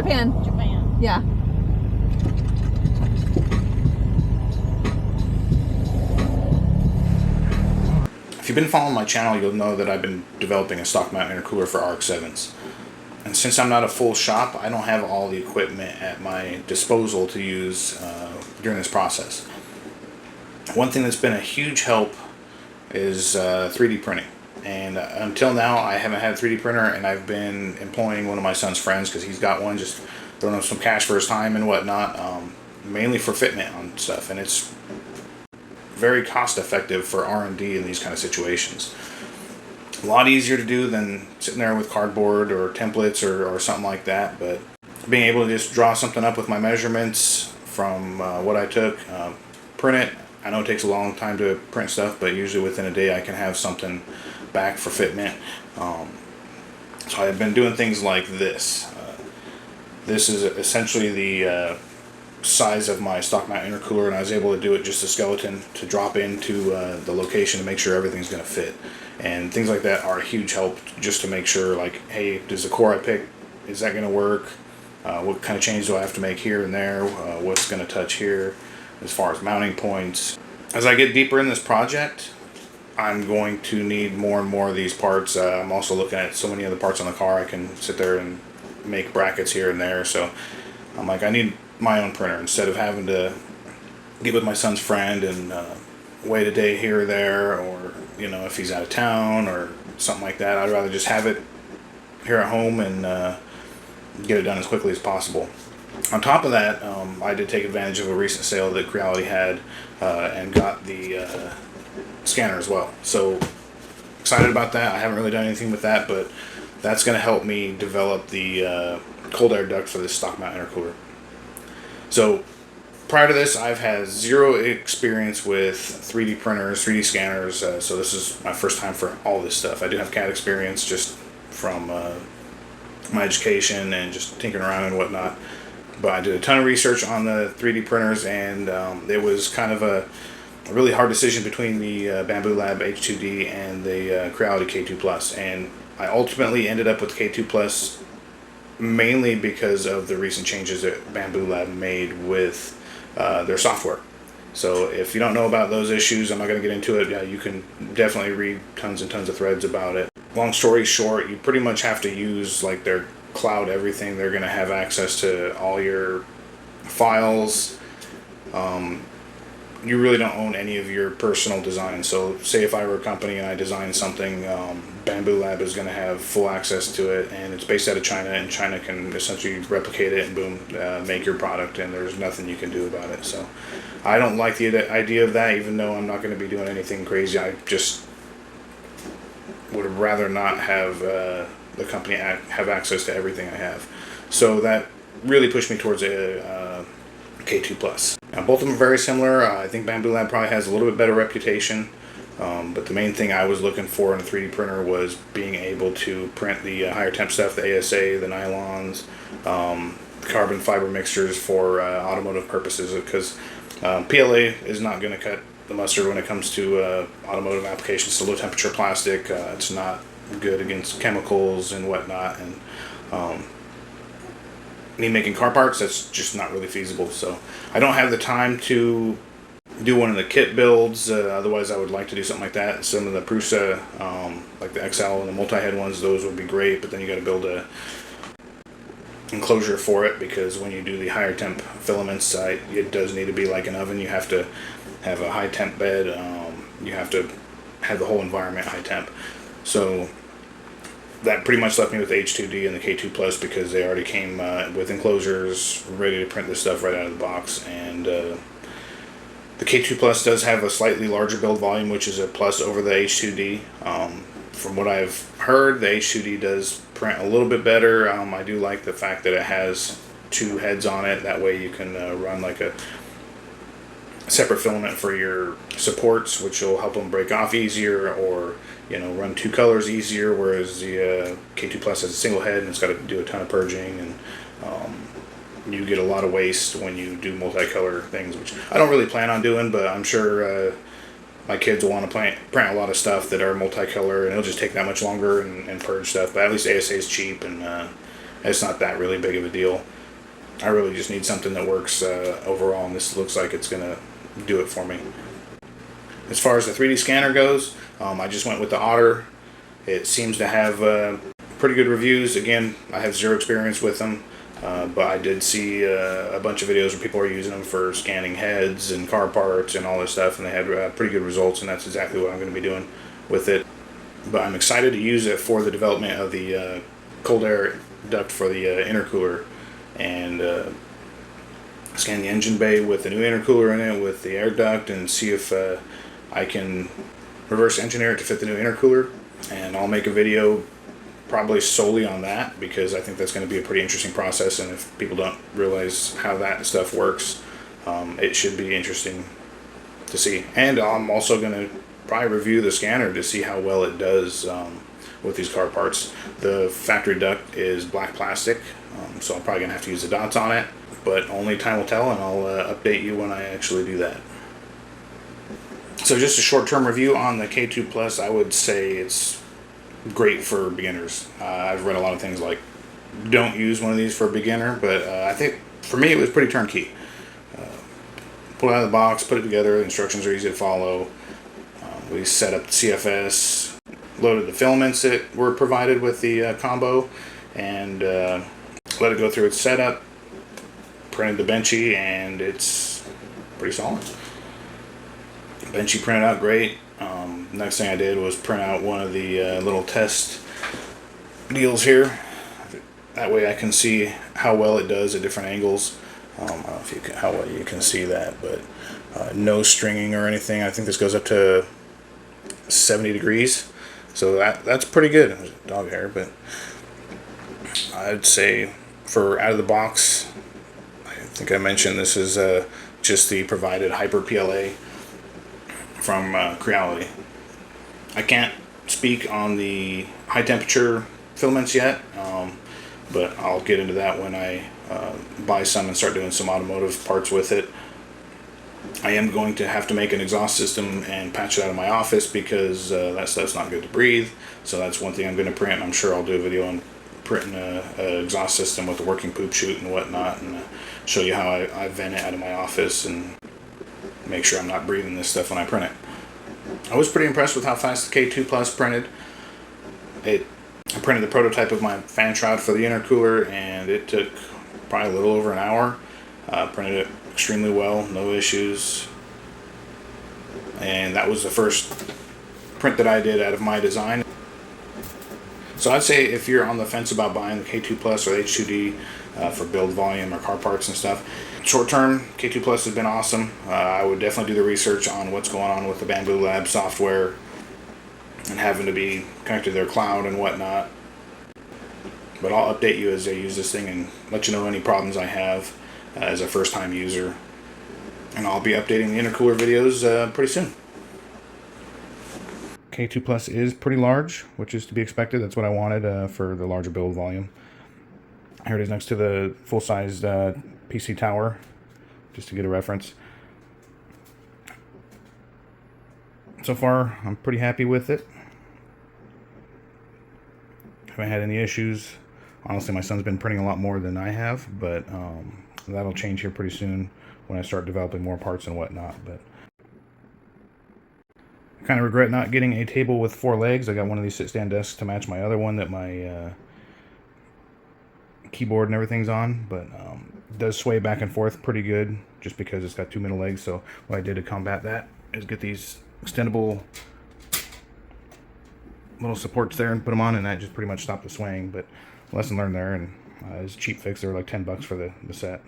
Japan. Japan. Yeah. If you've been following my channel, you'll know that I've been developing a stock mount intercooler for RX-7s. And since I'm not a full shop, I don't have all the equipment at my disposal to use during this process. One thing that's been a huge help is 3D printing. And until now, I haven't had a 3D printer, and I've been employing one of my son's friends because he's got one, just throwing up some cash for his time and whatnot, mainly for fitment on stuff. And it's very cost effective for R&D in these kind of situations. A lot easier to do than sitting there with cardboard or templates or something like that, but being able to just draw something up with my measurements from what I took, print it. I know it takes a long time to print stuff, but usually within a day I can have something back for fitment. So I've been doing things like this. This is essentially the size of my stock mount intercooler, and I was able to do it just a skeleton to drop into the location to make sure everything's going to fit. And things like that are a huge help, just to make sure, like, hey, does the core I pick, is that going to work? What kind of change do I have to make here and there? What's going to touch here as far as mounting points? As I get deeper in this project, I'm going to need more and more of these parts. I'm also looking at so many other parts on the car. I can sit there and make brackets here and there. So I'm like, I need my own printer instead of having to get with my son's friend and wait a day here or there, or if he's out of town or something like that. I'd rather just have it here at home and get it done as quickly as possible. On top of that, I did take advantage of a recent sale that Creality had and got the scanner as well. So excited about that. I haven't really done anything with that, but that's going to help me develop the cold air duct for this stock mount intercooler. So prior to this, I've had zero experience with 3D printers, 3D scanners, so this is my first time for all this stuff. I do have CAD experience just from my education and just tinkering around and whatnot, but I did a ton of research on the 3D printers, and it was kind of a really hard decision between the Bambu Lab H2D and the Creality K2 Plus, and I ultimately ended up with K2 Plus mainly because of the recent changes that Bambu Lab made with their software. So if you don't know about those issues, I'm not going to get into it. Yeah, you can definitely read tons and tons of threads about it. Long story short, you pretty much have to use like their cloud everything. They're going to have access to all your files. You really don't own any of your personal design. So say if I were a company and I designed something, Bambu Lab is going to have full access to it, and it's based out of China, and China can essentially replicate it and boom, make your product, and there's nothing you can do about it. So I don't like the idea of that, even though I'm not going to be doing anything crazy. I just would rather not have the company have access to everything I have. So that really pushed me towards a K2 Plus. Now both of them are very similar. I think Bambu Lab probably has a little bit better reputation, but the main thing I was looking for in a 3D printer was being able to print the higher temp stuff, the ASA, the nylons, carbon fiber mixtures for automotive purposes, because PLA is not going to cut the mustard when it comes to automotive applications. So low temperature plastic, it's not good against chemicals and whatnot, and me making car parts, that's just not really feasible. So I don't have the time to do one of the kit builds, otherwise I would like to do something like that. Some of the Prusa, like the XL and the multi-head ones, those would be great, but then you got to build a enclosure for it, because when you do the higher temp filaments, it does need to be like an oven. You have to have a high temp bed, you have to have the whole environment high temp. So that pretty much left me with the H2D and the K2 Plus, because they already came with enclosures ready to print this stuff right out of the box. And the K2 Plus does have a slightly larger build volume, which is a plus over the H2D. From what I've heard, the H2D does print a little bit better. I do like the fact that it has two heads on it. That way you can run like a separate filament for your supports, which will help them break off easier, or run two colors easier, whereas the K2 Plus has a single head and it's got to do a ton of purging, and you get a lot of waste when you do multicolor things, which I don't really plan on doing, but I'm sure my kids will want to print a lot of stuff that are multicolor, and it'll just take that much longer and purge stuff. But at least ASA is cheap, and it's not that really big of a deal. I really just need something that works overall, and this looks like it's going to do it for me. As far as the 3D scanner goes, I just went with the Otter. It seems to have pretty good reviews. Again, I have zero experience with them, but I did see a bunch of videos where people are using them for scanning heads and car parts and all this stuff, and they had pretty good results, and that's exactly what I'm going to be doing with it. But I'm excited to use it for the development of the cold air duct for the intercooler, and scan the engine bay with the new intercooler in it with the air duct, and see if I can reverse engineer it to fit the new intercooler. And I'll make a video probably solely on that, because I think that's going to be a pretty interesting process, and if people don't realize how that stuff works, it should be interesting to see. And I'm also going to probably review the scanner to see how well it does with these car parts. The factory duct is black plastic, so I'm probably going to have to use the dots on it, but only time will tell, and I'll update you when I actually do that. So just a short-term review on the K2 Plus. I would say it's great for beginners. I've read a lot of things like don't use one of these for a beginner, but I think for me it was pretty turnkey. Pull it out of the box, put it together, the instructions are easy to follow. We set up the CFS, loaded the filaments that were provided with the combo, and let it go through its setup, printed the benchy, and it's pretty solid. Benchy printed out great. Next thing I did was print out one of the little test deals here. That way I can see how well it does at different angles. I don't know if you can, how well you can see that, but no stringing or anything. I think this goes up to 70 degrees, so that's pretty good. There's dog hair, but I'd say for out of the box, I think I mentioned this is just the provided hyper PLA from Creality. I can't speak on the high temperature filaments yet, but I'll get into that when I buy some and start doing some automotive parts with it. I am going to have to make an exhaust system and patch it out of my office, because that stuff's not good to breathe. So that's one thing I'm going to print. I'm sure I'll do a video on printing an exhaust system with a working poop chute and whatnot, and show you how I vent it out of my office and make sure I'm not breathing this stuff when I print it. I was pretty impressed with how fast the K2 Plus printed. I printed the prototype of my fan shroud for the intercooler, and it took probably a little over an hour. Printed it extremely well, no issues. And that was the first print that I did out of my design. So I'd say if you're on the fence about buying the K2 Plus or H2D for build volume or car parts and stuff, short term, K2 Plus has been awesome. I would definitely do the research on what's going on with the Bambu Lab software and having to be connected to their cloud and whatnot. But I'll update you as I use this thing and let you know any problems I have as a first time user. And I'll be updating the intercooler videos pretty soon. K2 Plus is pretty large, which is to be expected. That's what I wanted for the larger build volume. Here it is next to the full-sized PC tower, just to get a reference. So far, I'm pretty happy with it. Haven't had any issues. Honestly, my son's been printing a lot more than I have, but that'll change here pretty soon when I start developing more parts and whatnot. But I kind of regret not getting a table with 4 legs. I got one of these sit-stand desks to match my other one that my keyboard and everything's on, but it does sway back and forth pretty good just because it's got 2 middle legs. So what I did to combat that is get these extendable little supports there and put them on, and that just pretty much stopped the swaying. But lesson learned there, and it's a cheap fix. They were like $10 for the set.